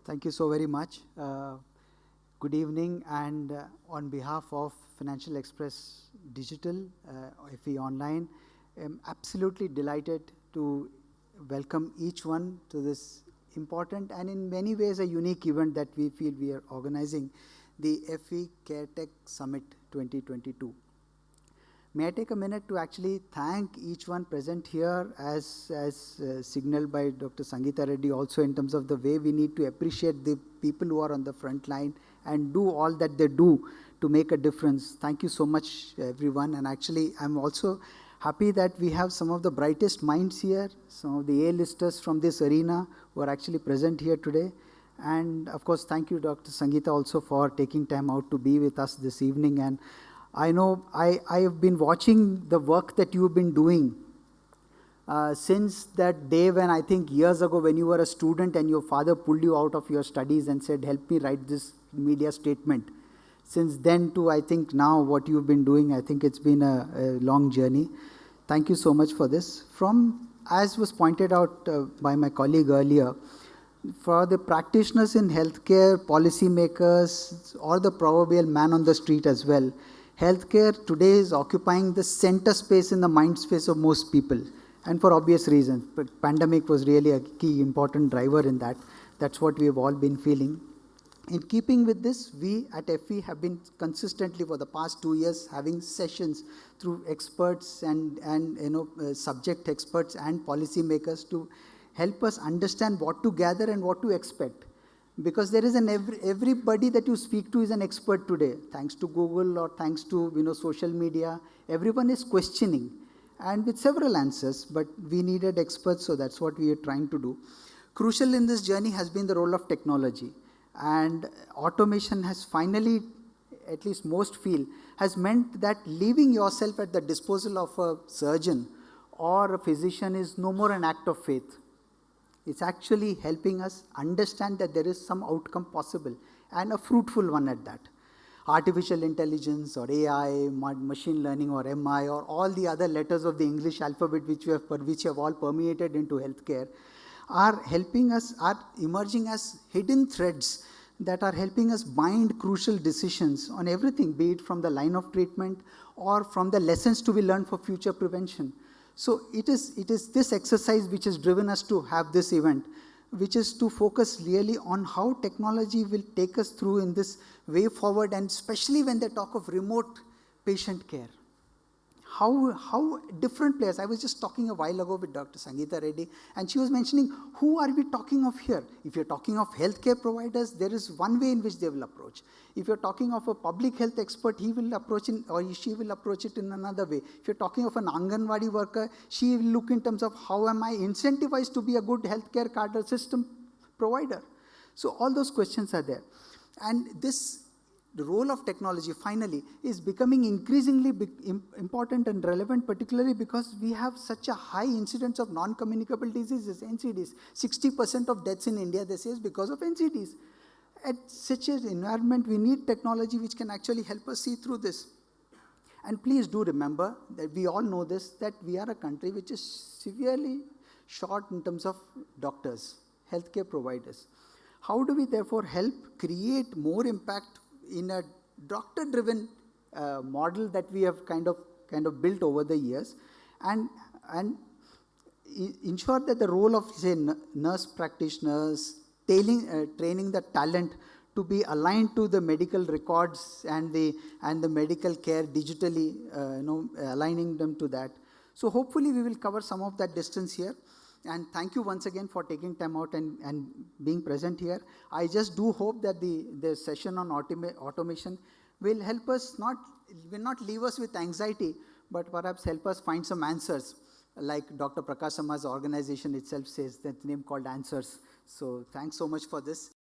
Thank you so very much. Good evening, and on behalf of Financial Express Digital, FE Online, I'm absolutely delighted to welcome each one to this important and in many ways a unique event that we feel we are organizing, the FE CareTech Summit 2022. May I take a minute to actually thank each one present here as signaled by Dr. Sangeeta Reddy also in terms of the way we need to appreciate the people who are on the front line and do all that they do to make a difference. Thank you so much, everyone. And actually, I'm also happy that we have some of the brightest minds here, some of the A-listers from this arena who are actually present here today. And of course, thank you, Dr. Sangeeta, also for taking time out to be with us this evening. And I know I have been watching the work that you've been doing since that day when I think years ago when you were a student and your father pulled you out of your studies and said, help me write this media statement. Since then to I think now what you've been doing, I think it's been a long journey. Thank you so much for this. From, as was pointed out by my colleague earlier, for the practitioners in healthcare, policymakers, or the proverbial man on the street as well, healthcare today is occupying the center space in the mind space of most people, and for obvious reasons. But pandemic was really a key important driver in that. That's what we have all been feeling. In keeping with this, we at FE have been consistently for the past 2 years having sessions through experts and subject experts and policymakers to help us understand what to gather and what to expect. Because there is everybody that you speak to is an expert today, thanks to Google or thanks to social media. Everyone is questioning, and with several answers. But we needed experts, so that's what we are trying to do. Crucial in this journey has been the role of technology, and automation has finally, at least most feel, has meant that leaving yourself at the disposal of a surgeon or a physician is no more an act of faith. It's actually helping us understand that there is some outcome possible, and a fruitful one at that. Artificial intelligence or AI, machine learning or MI, or all the other letters of the English alphabet which have all permeated into healthcare are helping us, are emerging as hidden threads that are helping us bind crucial decisions on everything, be it from the line of treatment or from the lessons to be learned for future prevention. So it is this exercise which has driven us to have this event, which is to focus really on how technology will take us through in this way forward, and especially when they talk of remote patient care. How different players. I was just talking a while ago with Dr. Sangeeta Reddy, and she was mentioning, who are we talking of here? If you're talking of healthcare providers, there is one way in which they will approach. If you're talking of a public health expert, he will approach it, or she will approach it in another way. If you're talking of an Anganwadi worker, she will look in terms of how am I incentivized to be a good healthcare cadre system provider. So all those questions are there. And the role of technology, finally, is becoming increasingly important and relevant, particularly because we have such a high incidence of non-communicable diseases, NCDs. 60% of deaths in India, they say, is because of NCDs. At such an environment, we need technology which can actually help us see through this. And please do remember that we all know this, that we are a country which is severely short in terms of doctors, healthcare providers. How do we therefore help create more impact in a doctor-driven model that we have kind of built over the years, and ensure that the role of, say, nurse practitioners, training the talent to be aligned to the medical records and the medical care digitally, aligning them to that. So hopefully we will cover some of that distance here. And thank you once again for taking time out and being present here. I just do hope that the session on automation will help us, will not leave us with anxiety, but perhaps help us find some answers. Like Dr. Prakash Sharma's organization itself says, that name called Answers. So thanks so much for this.